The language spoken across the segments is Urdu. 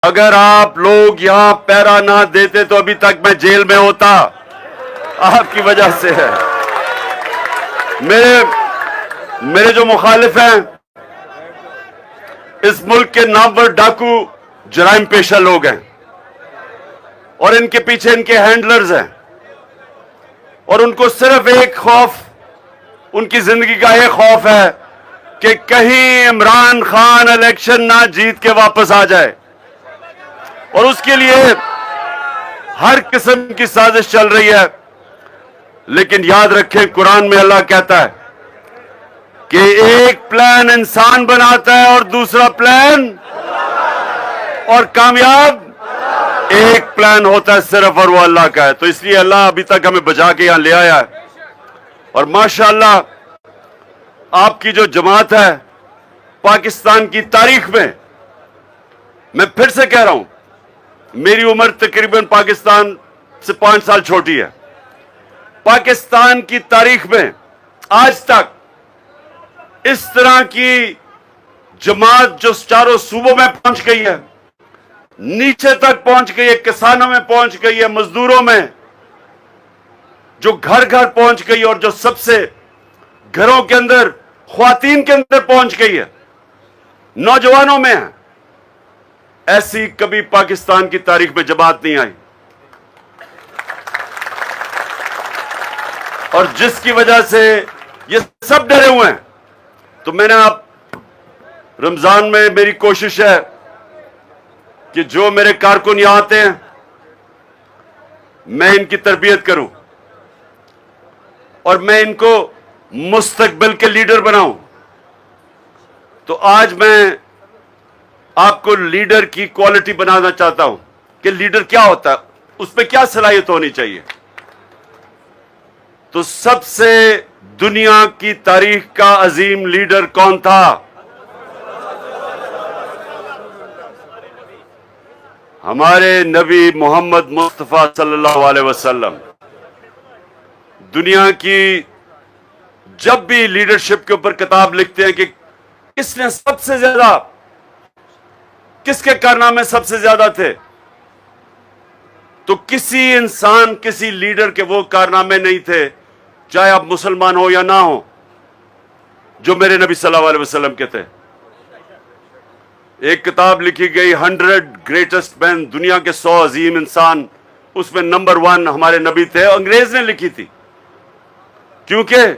اگر آپ لوگ یہاں پیرا نہ دیتے تو ابھی تک میں جیل میں ہوتا. آپ کی وجہ سے ہے. میرے جو مخالف ہیں اس ملک کے نامور ڈاکو جرائم پیشہ لوگ ہیں اور ان کے پیچھے ان کے ہینڈلرز ہیں اور ان کو صرف ایک خوف, ان کی زندگی کا ایک خوف ہے کہ کہیں عمران خان الیکشن نہ جیت کے واپس آ جائے, اور اس کے لیے ہر قسم کی سازش چل رہی ہے. لیکن یاد رکھیں قرآن میں اللہ کہتا ہے کہ ایک پلان انسان بناتا ہے اور دوسرا پلان, اور کامیاب ایک پلان ہوتا ہے صرف اور وہ اللہ کا ہے. تو اس لیے اللہ ابھی تک ہمیں بچا کے یہاں لے آیا ہے. اور ماشاءاللہ آپ کی جو جماعت ہے پاکستان کی تاریخ میں پھر سے کہہ رہا ہوں, میری عمر تقریباً پاکستان سے 5 سال چھوٹی ہے. پاکستان کی تاریخ میں آج تک اس طرح کی جماعت جو چاروں صوبوں میں پہنچ گئی ہے, نیچے تک پہنچ گئی ہے, کسانوں میں پہنچ گئی ہے, مزدوروں میں, جو گھر گھر پہنچ گئی اور جو سب سے گھروں کے اندر خواتین کے اندر پہنچ گئی ہے, نوجوانوں میں ہے, ایسی کبھی پاکستان کی تاریخ میں جماعت نہیں آئی. اور جس کی وجہ سے یہ سب ڈرے ہوئے ہیں. تو میں نے آپ رمضان میں میری کوشش ہے کہ جو میرے کارکن یہاں آتے ہیں میں ان کی تربیت کروں اور میں ان کو مستقبل کے لیڈر بناؤں. تو آج میں آپ کو لیڈر کی کوالٹی بنانا چاہتا ہوں کہ لیڈر کیا ہوتا ہے, اس پہ کیا صلاحیت ہونی چاہیے. تو سب سے دنیا کی تاریخ کا عظیم لیڈر کون تھا؟ ہمارے نبی محمد مصطفیٰ صلی اللہ علیہ وسلم. دنیا کی جب بھی لیڈرشپ کے اوپر کتاب لکھتے ہیں کہ کس نے سب سے زیادہ, کس کے کارنامے سب سے زیادہ تھے, تو کسی انسان, کسی لیڈر کے وہ کارنامے نہیں تھے, چاہے آپ مسلمان ہو یا نہ ہو, جو میرے نبی صلی اللہ علیہ وسلم کے تھے. ایک کتاب لکھی گئی 100 گریٹسٹ مین, دنیا کے 100 عظیم انسان, اس میں نمبر 1 ہمارے نبی تھے. انگریز نے لکھی تھی کیونکہ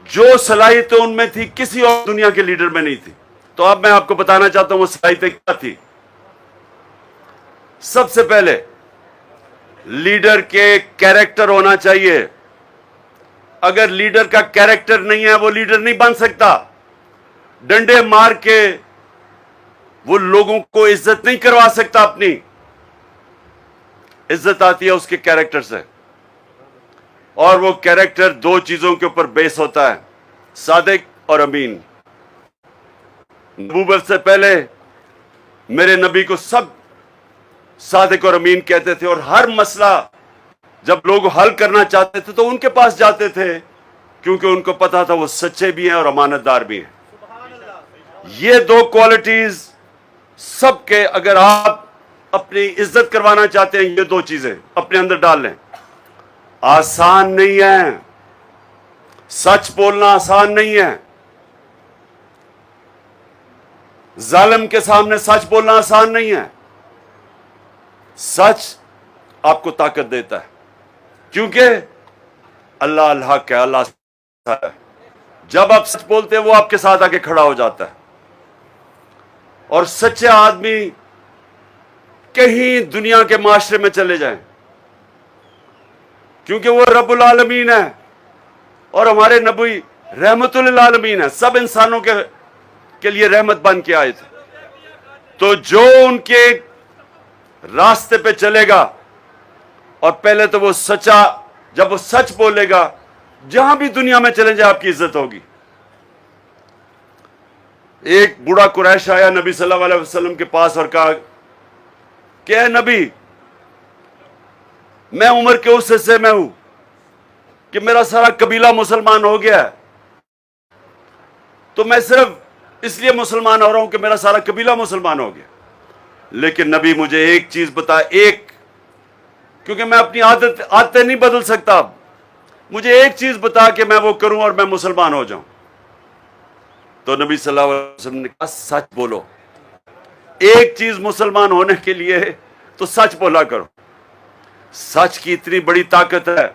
جو صلاحیتیں ان میں تھی کسی اور دنیا کے لیڈر میں نہیں تھی. تو اب میں آپ کو بتانا چاہتا ہوں وہ صلاحیتیں کیا تھی. سب سے پہلے لیڈر کے کیریکٹر ہونا چاہیے. اگر لیڈر کا کیریکٹر نہیں ہے وہ لیڈر نہیں بن سکتا. ڈنڈے مار کے وہ لوگوں کو عزت نہیں کروا سکتا. اپنی عزت آتی ہے اس کے کیریکٹر سے, اور وہ کیریکٹر 2 چیزوں کے اوپر بیس ہوتا ہے, صادق اور امین. نبوت سے پہلے میرے نبی کو سب صادق اور امین کہتے تھے, اور ہر مسئلہ جب لوگ حل کرنا چاہتے تھے تو ان کے پاس جاتے تھے, کیونکہ ان کو پتا تھا وہ سچے بھی ہیں اور امانت دار بھی ہیں. یہ 2 کوالٹیز سب کے, اگر آپ اپنی عزت کروانا چاہتے ہیں یہ 2 چیزیں اپنے اندر ڈال لیں. آسان نہیں ہے, سچ بولنا آسان نہیں ہے. ظالم کے سامنے سچ بولنا آسان نہیں ہے. سچ آپ کو طاقت دیتا ہے, کیونکہ اللہ الحق ہے, اللہ ہے. جب آپ سچ بولتے ہیں وہ آپ کے ساتھ آ کے کھڑا ہو جاتا ہے. اور سچے آدمی کہیں دنیا کے معاشرے میں چلے جائیں, کیونکہ وہ رب العالمین ہے اور ہمارے نبی رحمت للعالمین ہے, سب انسانوں کے لیے رحمت بن کے آئے تھے. تو جو ان کے راستے پہ چلے گا, اور پہلے تو وہ سچا, جب وہ سچ بولے گا جہاں بھی دنیا میں چلے جائے آپ کی عزت ہوگی. ایک بوڑھا قریش آیا نبی صلی اللہ علیہ وسلم کے پاس اور کہا کہ اے نبی, میں عمر کے اس حصے میں ہوں کہ میرا سارا قبیلہ مسلمان ہو گیا ہے, تو میں صرف اس لیے مسلمان ہو رہا ہوں کہ میرا سارا قبیلہ مسلمان ہو گیا. لیکن نبی مجھے ایک چیز بتا, کیونکہ میں اپنی عادتیں نہیں بدل سکتا, اب مجھے ایک چیز بتا کہ میں وہ کروں اور میں مسلمان ہو جاؤں. تو نبی صلی اللہ علیہ وسلم نے کہا سچ بولو. ایک چیز مسلمان ہونے کے لیے تو سچ بولا کرو. سچ کی اتنی بڑی طاقت ہے,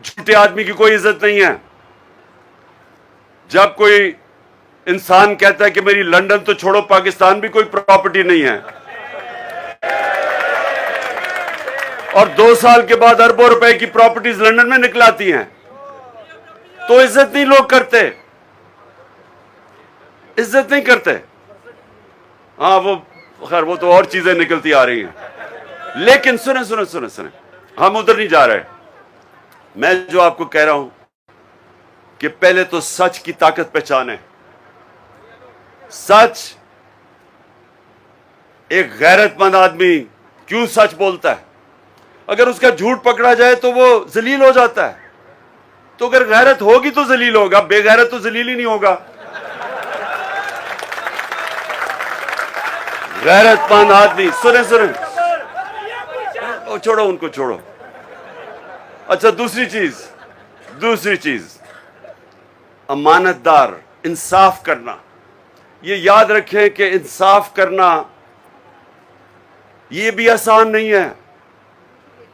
جھوٹے آدمی کی کوئی عزت نہیں ہے. جب کوئی انسان کہتا ہے کہ میری لندن تو چھوڑو پاکستان بھی کوئی پراپرٹی نہیں ہے, اور 2 سال کے بعد اربوں روپے کی پراپرٹیز لندن میں نکلاتی ہیں, تو عزت نہیں لوگ کرتے, عزت نہیں کرتے. ہاں وہ خیر وہ تو اور چیزیں نکلتی آ رہی ہیں. لیکن سنیں, ہم ادھر نہیں جا رہے. میں جو آپ کو کہہ رہا ہوں کہ پہلے تو سچ کی طاقت پہچانے. سچ, ایک غیرت مند آدمی کیوں سچ بولتا ہے؟ اگر اس کا جھوٹ پکڑا جائے تو وہ ذلیل ہو جاتا ہے. تو اگر غیرت ہوگی تو ذلیل ہوگا, بے غیرت تو ذلیل ہی نہیں ہوگا. غیرت مند آدمی, سنیں, چھوڑو ان کو, چھوڑو. اچھا دوسری چیز, امانت دار, انصاف کرنا. یہ یاد رکھیں کہ انصاف کرنا یہ بھی آسان نہیں ہے.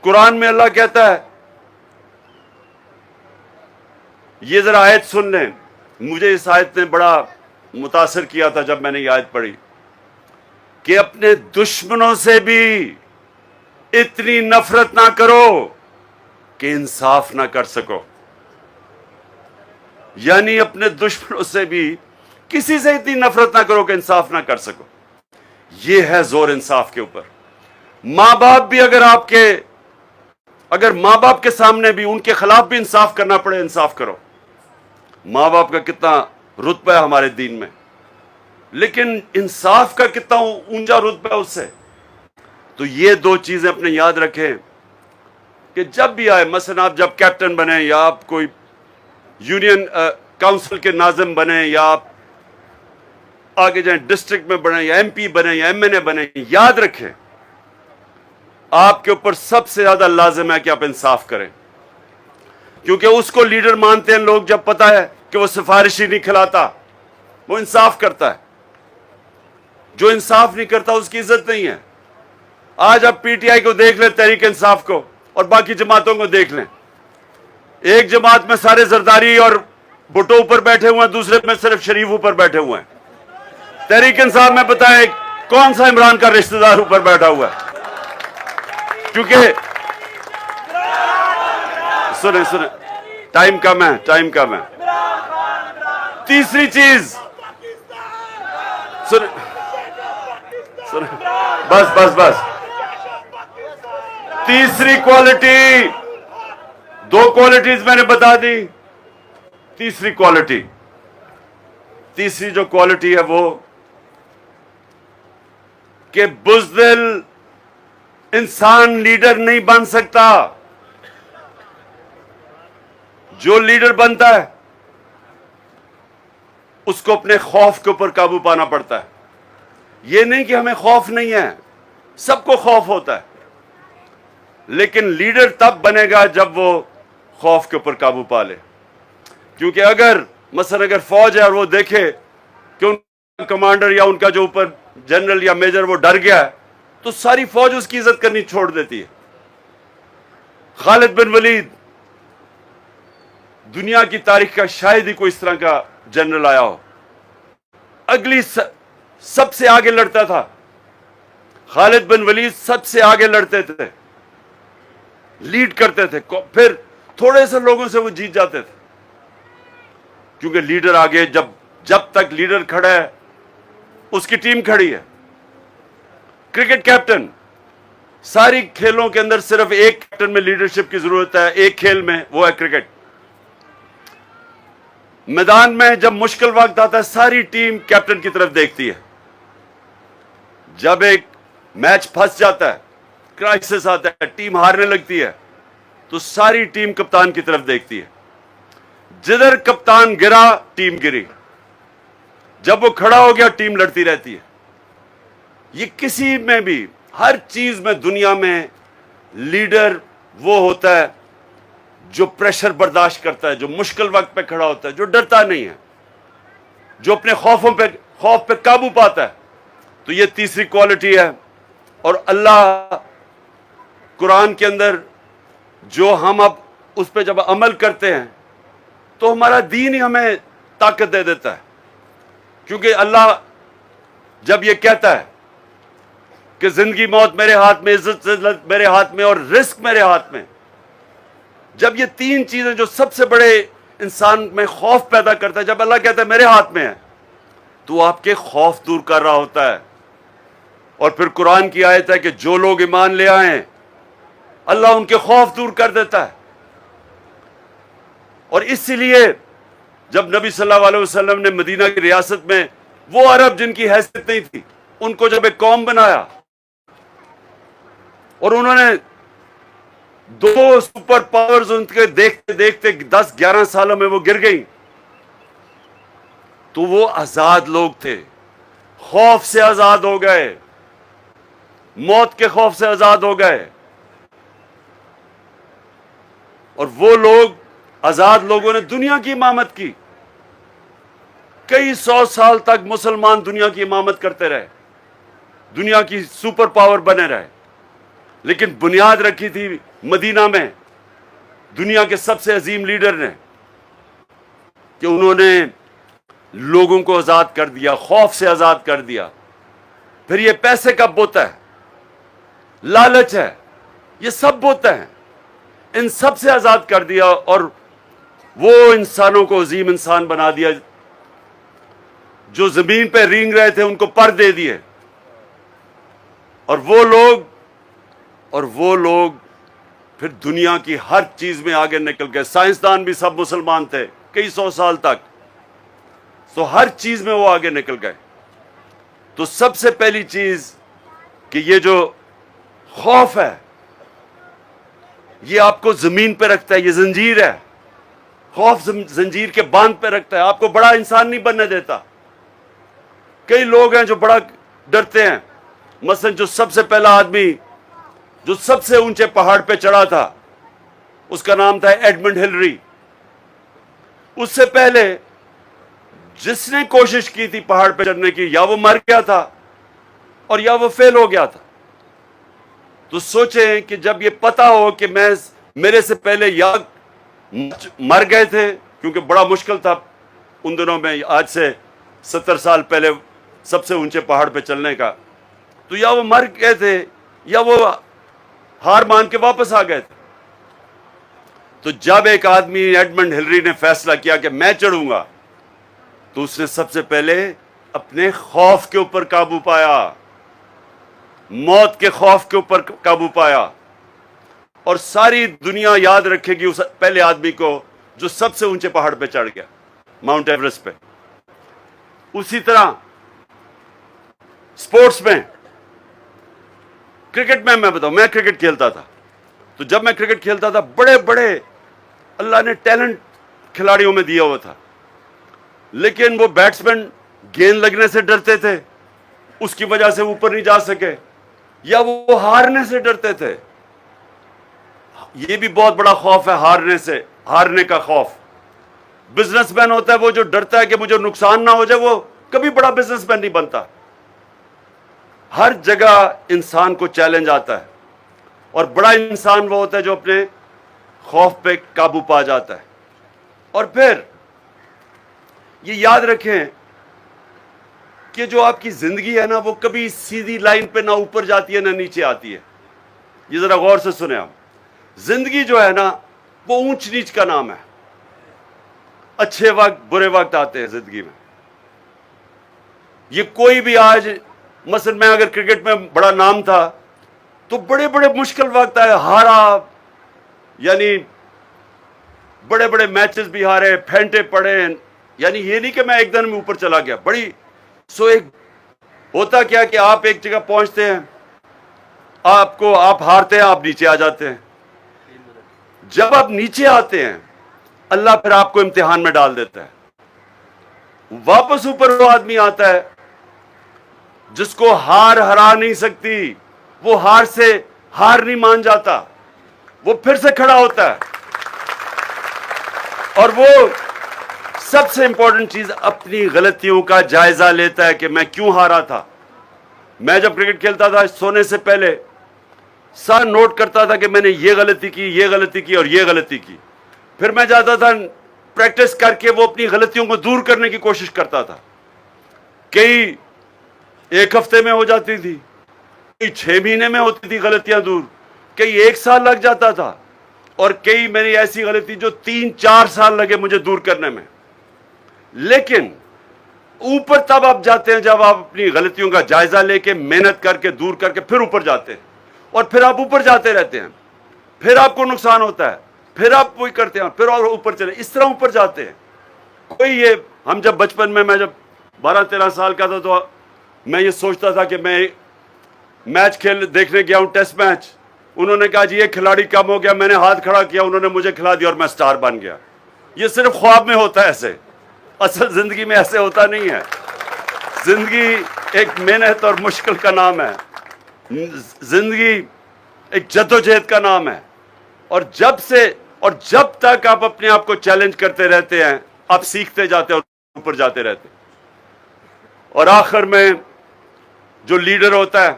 قرآن میں اللہ کہتا ہے, یہ ذرا آیت سن لیں, مجھے اس آیت نے بڑا متاثر کیا تھا جب میں نے یہ آیت پڑھی, کہ اپنے دشمنوں سے بھی اتنی نفرت نہ کرو کہ انصاف نہ کر سکو. یعنی اپنے دشمنوں سے بھی کسی سے اتنی نفرت نہ کرو کہ انصاف نہ کر سکو. یہ ہے زور انصاف کے اوپر. ماں باپ بھی اگر ماں باپ کے سامنے بھی ان کے خلاف بھی انصاف کرنا پڑے, انصاف کرو. ماں باپ کا کتنا رتبہ ہے ہمارے دین میں, لیکن انصاف کا کتنا اونچا رتبہ ہے اس سے. تو یہ 2 چیزیں اپنے یاد رکھیں کہ جب بھی آئے, مثلا آپ جب کیپٹن بنیں, یا آپ کوئی یونین کاؤنسل کے ناظم بنیں, یا آپ آگے جائیں ڈسٹرکٹ میں بنیں, یا ایم پی بنیں, یا ایم این اے بنیں, یاد رکھیں آپ کے اوپر سب سے زیادہ لازم ہے کہ آپ انصاف کریں. کیونکہ اس کو لیڈر مانتے ہیں لوگ جب پتا ہے کہ وہ سفارشی نہیں کھلاتا, وہ انصاف کرتا ہے. جو انصاف نہیں کرتا اس کی عزت نہیں ہے. آج آپ پی ٹی آئی کو دیکھ لیں, تحریک انصاف کو, اور باقی جماعتوں کو دیکھ لیں. ایک جماعت میں سارے زرداری اور بھٹو اوپر بیٹھے ہوئے ہیں, دوسرے میں صرف شریف اوپر بیٹھے ہوئے ہیں. تحریک انصاف میں بتائیں کون سا عمران کا رشتہ دار اوپر بیٹھا ہوا ہے؟ کیونکہ سنیں, ٹائم کم ہے. تیسری چیز, سنیں, بس. تیسری کوالٹی, 2 کوالٹیز میں نے بتا دی. تیسری جو کوالٹی ہے وہ کہ بزدل انسان لیڈر نہیں بن سکتا. جو لیڈر بنتا ہے اس کو اپنے خوف کے اوپر قابو پانا پڑتا ہے. یہ نہیں کہ ہمیں خوف نہیں ہے, سب کو خوف ہوتا ہے, لیکن لیڈر تب بنے گا جب وہ خوف کے اوپر قابو پا لے. کیونکہ اگر فوج ہے اور وہ دیکھے کہ ان کا کمانڈر یا ان کا جو اوپر جنرل یا میجر وہ ڈر گیا ہے, تو ساری فوج اس کی عزت کرنی چھوڑ دیتی ہے. خالد بن ولید دنیا کی تاریخ کا شاید ہی کوئی اس طرح کا جنرل آیا ہو. اگلی سب سے آگے لڑتا تھا. خالد بن ولید سب سے آگے لڑتے تھے, لیڈ کرتے تھے, پھر تھوڑے سے لوگوں سے وہ جیت جاتے تھے. کیونکہ لیڈر آگے, جب تک لیڈر کھڑا ہے اس کی ٹیم کھڑی ہے. کرکٹ کیپٹن, ساری کھیلوں کے اندر صرف ایک کیپٹن میں لیڈرشپ کی ضرورت ہے, ایک کھیل میں, وہ ہے کرکٹ. میدان میں جب مشکل وقت آتا ہے ساری ٹیم کیپٹن کی طرف دیکھتی ہے. جب ایک میچ پھنس جاتا ہے, کرائسس آتا ہے, ٹیم ہارنے لگتی ہے, تو ساری ٹیم کپتان کی طرف دیکھتی ہے. جدھر کپتان گرا ٹیم گری. جب وہ کھڑا ہو گیا ٹیم لڑتی رہتی ہے. یہ کسی میں بھی ہر چیز میں دنیا میں لیڈر وہ ہوتا ہے جو پریشر برداشت کرتا ہے, جو مشکل وقت پہ کھڑا ہوتا ہے, جو ڈرتا نہیں ہے, جو اپنے خوف پہ قابو پاتا ہے. تو یہ تیسری کوالٹی ہے. اور اللہ قرآن کے اندر جو ہم اب اس پہ جب عمل کرتے ہیں تو ہمارا دین ہی ہمیں طاقت دے دیتا ہے. کیونکہ اللہ جب یہ کہتا ہے کہ زندگی موت میرے ہاتھ میں, عزت ذلت میرے ہاتھ میں, اور رزق میرے ہاتھ میں, جب یہ تین چیزیں جو سب سے بڑے انسان میں خوف پیدا کرتا ہے, جب اللہ کہتا ہے میرے ہاتھ میں ہے, تو آپ کے خوف دور کر رہا ہوتا ہے. اور پھر قرآن کی آیت ہے کہ جو لوگ ایمان لے آئیں اللہ ان کے خوف دور کر دیتا ہے. اور اسی لیے جب نبی صلی اللہ علیہ وسلم نے مدینہ کی ریاست میں وہ عرب جن کی حیثیت نہیں تھی ان کو جب ایک قوم بنایا اور انہوں نے 2 سپر پاورز ان کے دیکھتے دیکھتے 10-11 سالوں میں وہ گر گئی, تو وہ آزاد لوگ تھے, خوف سے آزاد ہو گئے, موت کے خوف سے آزاد ہو گئے. اور وہ لوگ آزاد لوگوں نے دنیا کی امامت کی. کئی 100 سال تک مسلمان دنیا کی امامت کرتے رہے, دنیا کی سپر پاور بنے رہے, لیکن بنیاد رکھی تھی مدینہ میں دنیا کے سب سے عظیم لیڈر نے کہ انہوں نے لوگوں کو آزاد کر دیا, خوف سے آزاد کر دیا. پھر یہ پیسے کا بت ہے, لالچ ہے, یہ سب بت ہیں, ان سب سے آزاد کر دیا اور وہ انسانوں کو عظیم انسان بنا دیا. جو زمین پہ رینگ رہے تھے ان کو پر دے دیے. اور وہ لوگ پھر دنیا کی ہر چیز میں آگے نکل گئے. سائنسدان بھی سب مسلمان تھے کئی 100 سال تک, تو ہر چیز میں وہ آگے نکل گئے. تو سب سے پہلی چیز کہ یہ جو خوف ہے یہ آپ کو زمین پہ رکھتا ہے, یہ زنجیر ہے. خوف زنجیر کے باندھ پہ رکھتا ہے, آپ کو بڑا انسان نہیں بننے دیتا. کئی لوگ ہیں جو بڑا ڈرتے ہیں. مثلا جو سب سے پہلا آدمی جو سب سے اونچے پہاڑ پہ چڑھا تھا اس کا نام تھا ایڈمنڈ ہلری. اس سے پہلے جس نے کوشش کی تھی پہاڑ پہ چڑھنے کی یا وہ مر گیا تھا اور یا وہ فیل ہو گیا تھا. تو سوچیں کہ جب یہ پتا ہو کہ میرے سے پہلے یا مر گئے تھے, کیونکہ بڑا مشکل تھا ان دنوں میں, آج سے 70 سال پہلے سب سے اونچے پہاڑ پہ چلنے کا, تو یا وہ مر گئے تھے یا وہ ہار مان کے واپس آ گئے تھے. تو جب ایک آدمی ایڈمنڈ ہلری نے فیصلہ کیا کہ میں چڑھوں گا, تو اس نے سب سے پہلے اپنے خوف کے اوپر قابو پایا, موت کے خوف کے اوپر قابو پایا. اور ساری دنیا یاد رکھے گی اس پہلے آدمی کو جو سب سے اونچے پہاڑ پہ چڑھ گیا, ماؤنٹ ایورسٹ پہ. اسی طرح سپورٹس میں, کرکٹ میں بتاؤں, میں کرکٹ کھیلتا تھا. تو جب میں کرکٹ کھیلتا تھا بڑے بڑے اللہ نے ٹیلنٹ کھلاڑیوں میں دیا ہوا تھا, لیکن وہ بیٹسمین گیند لگنے سے ڈرتے تھے, اس کی وجہ سے اوپر نہیں جا سکے, یا وہ ہارنے سے ڈرتے تھے. یہ بھی بہت بڑا خوف ہے, ہارنے کا خوف. بزنس مین ہوتا ہے وہ جو ڈرتا ہے کہ مجھے نقصان نہ ہو جائے, وہ کبھی بڑا بزنس مین نہیں بنتا. ہر جگہ انسان کو چیلنج آتا ہے, اور بڑا انسان وہ ہوتا ہے جو اپنے خوف پہ قابو پا جاتا ہے. اور پھر یہ یاد رکھیں کہ جو آپ کی زندگی ہے نا وہ کبھی سیدھی لائن پہ نہ اوپر جاتی ہے نہ نیچے آتی ہے. یہ ذرا غور سے سنیں آپ. زندگی جو ہے نا وہ اونچ نیچ کا نام ہے. اچھے وقت برے وقت آتے ہیں زندگی میں. یہ کوئی بھی آج مثلا میں اگر کرکٹ میں بڑا نام تھا تو بڑے بڑے مشکل وقت آئے, ہارا, یعنی بڑے بڑے میچز بھی ہارے, پھینٹے پڑے. یعنی یہ نہیں کہ میں ایک دن میں اوپر چلا گیا. ایک ہوتا کیا کہ آپ ایک جگہ پہنچتے ہیں, آپ ہارتے ہیں, آپ نیچے آ جاتے ہیں. جب آپ نیچے آتے ہیں اللہ پھر آپ کو امتحان میں ڈال دیتا ہے. واپس اوپر وہ آدمی آتا ہے جس کو ہار ہرا نہیں سکتی، وہ ہار سے ہار نہیں مان جاتا، وہ پھر سے کھڑا ہوتا ہے. اور وہ سب سے امپورٹنٹ چیز اپنی غلطیوں کا جائزہ لیتا ہے کہ میں کیوں ہارا تھا. میں جب کرکٹ کھیلتا تھا سونے سے پہلے سارا نوٹ کرتا تھا کہ میں نے یہ غلطی کی، یہ غلطی کی اور یہ غلطی کی. پھر میں جاتا تھا پریکٹس کر کے وہ اپنی غلطیوں کو دور کرنے کی کوشش کرتا تھا. کئی ایک ہفتے میں ہو جاتی تھی، کئی 6 مہینے میں ہوتی تھی غلطیاں دور، کئی 1 سال لگ جاتا تھا، اور کئی میری ایسی غلطی جو 3-4 سال لگے مجھے دور کرنے میں. لیکن اوپر تب آپ جاتے ہیں جب آپ اپنی غلطیوں کا جائزہ لے کے محنت کر کے دور کر کے پھر اوپر جاتے ہیں، اور پھر آپ اوپر جاتے رہتے ہیں. پھر آپ کو نقصان ہوتا ہے، پھر آپ وہی کرتے ہیں، پھر اور اوپر چلے، اس طرح اوپر جاتے ہیں. کوئی یہ ہم جب بچپن میں جب 12-13 سال کا تھا تو میں یہ سوچتا تھا کہ میں میچ دیکھنے گیا ہوں، ٹیسٹ میچ. انہوں نے کہا جی یہ کھلاڑی کم ہو گیا، میں نے ہاتھ کھڑا کیا، انہوں نے مجھے کھلا دیا اور میں سٹار بن گیا. یہ صرف خواب میں ہوتا ہے ایسے، اصل زندگی میں ایسے ہوتا نہیں ہے. زندگی ایک محنت اور مشکل کا نام ہے، زندگی ایک جدوجہد کا نام ہے. اور جب تک آپ اپنے آپ کو چیلنج کرتے رہتے ہیں آپ سیکھتے جاتے ہیں اور اوپر جاتے رہتے ہیں. اور آخر میں جو لیڈر ہوتا ہے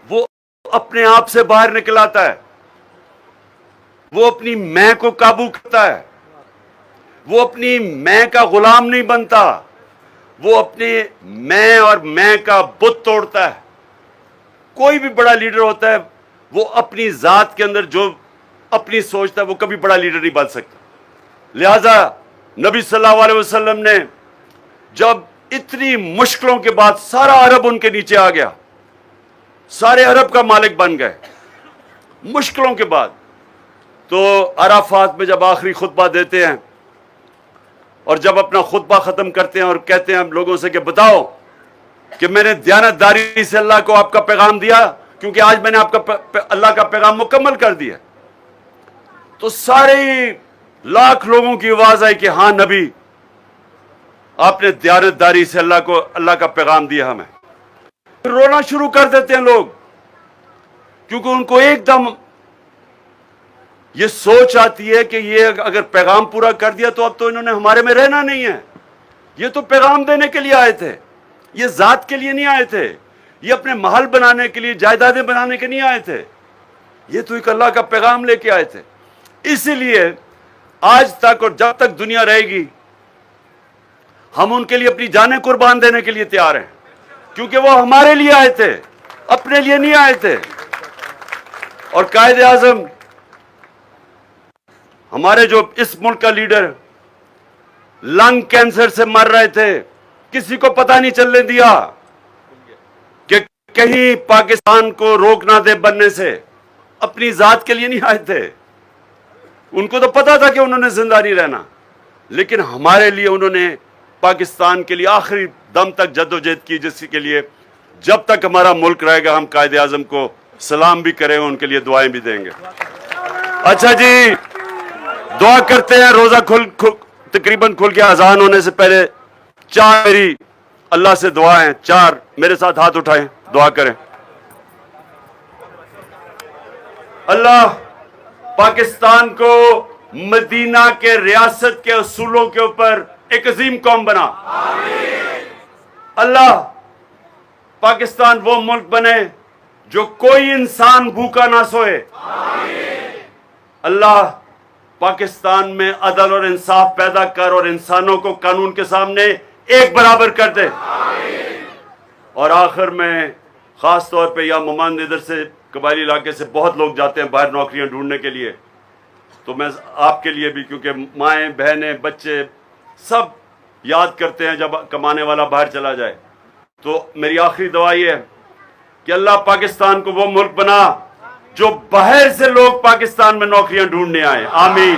وہ اپنے آپ سے باہر نکل آتا ہے، وہ اپنی میں کو قابو کرتا ہے، وہ اپنی میں کا غلام نہیں بنتا، وہ اپنے میں اور میں کا بت توڑتا ہے. کوئی بھی بڑا لیڈر ہوتا ہے وہ اپنی ذات کے اندر جو اپنی سوچتا ہے وہ کبھی بڑا لیڈر نہیں بن سکتا. لہذا نبی صلی اللہ علیہ وسلم نے جب اتنی مشکلوں کے بعد سارا عرب ان کے نیچے آ گیا، سارے عرب کا مالک بن گئے مشکلوں کے بعد، تو عرفات میں جب آخری خطبہ دیتے ہیں اور جب اپنا خطبہ ختم کرتے ہیں اور کہتے ہیں لوگوں سے کہ بتاؤ کہ میں نے دیانتداری سے اللہ کو آپ کا پیغام دیا، کیونکہ آج میں نے آپ کا اللہ کا پیغام مکمل کر دیا. تو سارے لاکھ لوگوں کی آواز آئی کہ ہاں نبی، آپ نے دیانتداری سے اللہ کا پیغام دیا ہمیں. رونا شروع کر دیتے ہیں لوگ، کیونکہ ان کو ایک دم یہ سوچ آتی ہے کہ یہ اگر پیغام پورا کر دیا تو اب تو انہوں نے ہمارے میں رہنا نہیں ہے. یہ تو پیغام دینے کے لیے آئے تھے، یہ ذات کے لیے نہیں آئے تھے، یہ اپنے محل بنانے کے لیے، جائیدادیں بنانے کے نہیں آئے تھے، یہ تو ایک اللہ کا پیغام لے کے آئے تھے. اسی لیے آج تک اور جب تک دنیا رہے گی ہم ان کے لیے اپنی جانیں قربان دینے کے لیے تیار ہیں، کیونکہ وہ ہمارے لیے آئے تھے، اپنے لیے نہیں آئے تھے. اور قائد اعظم ہمارے جو اس ملک کا لیڈر لنگ کینسر سے مر رہے تھے، کسی کو پتہ نہیں چلنے دیا کہ کہیں پاکستان کو روک نہ دے بننے سے. اپنی ذات کے لیے نہیں آئے تھے، ان کو تو پتا تھا کہ انہوں نے زندہ نہیں رہنا، لیکن ہمارے لیے انہوں نے پاکستان کے لیے آخری دم تک جدوجہد کی، جس کے لیے جب تک ہمارا ملک رہے گا ہم قائد اعظم کو سلام بھی کریں گے، ان کے لیے دعائیں بھی دیں گے. اچھا جی، دعا کرتے ہیں. روزہ تقریباً کھل گیا. اذان ہونے سے پہلے 4 میری اللہ سے دعائیں، 4 میرے ساتھ ہاتھ اٹھائیں، دعا کریں. اللہ پاکستان کو مدینہ کے ریاست کے اصولوں کے اوپر ایک عظیم قوم بنا. اللہ پاکستان وہ ملک بنے جو کوئی انسان بھوکا نہ سوئے. اللہ پاکستان میں عدل اور انصاف پیدا کر اور انسانوں کو قانون کے سامنے ایک برابر کر دے. اور آخر میں خاص طور پہ یا مماند ادھر سے قبائلی علاقے سے بہت لوگ جاتے ہیں باہر نوکریاں ڈھونڈنے کے لیے، تو میں آپ کے لیے بھی، کیونکہ مائیں بہنیں بچے سب یاد کرتے ہیں جب کمانے والا باہر چلا جائے، تو میری آخری دعا یہ ہے کہ اللہ پاکستان کو وہ ملک بنا جو باہر سے لوگ پاکستان میں نوکریاں ڈھونڈنے آئیں. آمین.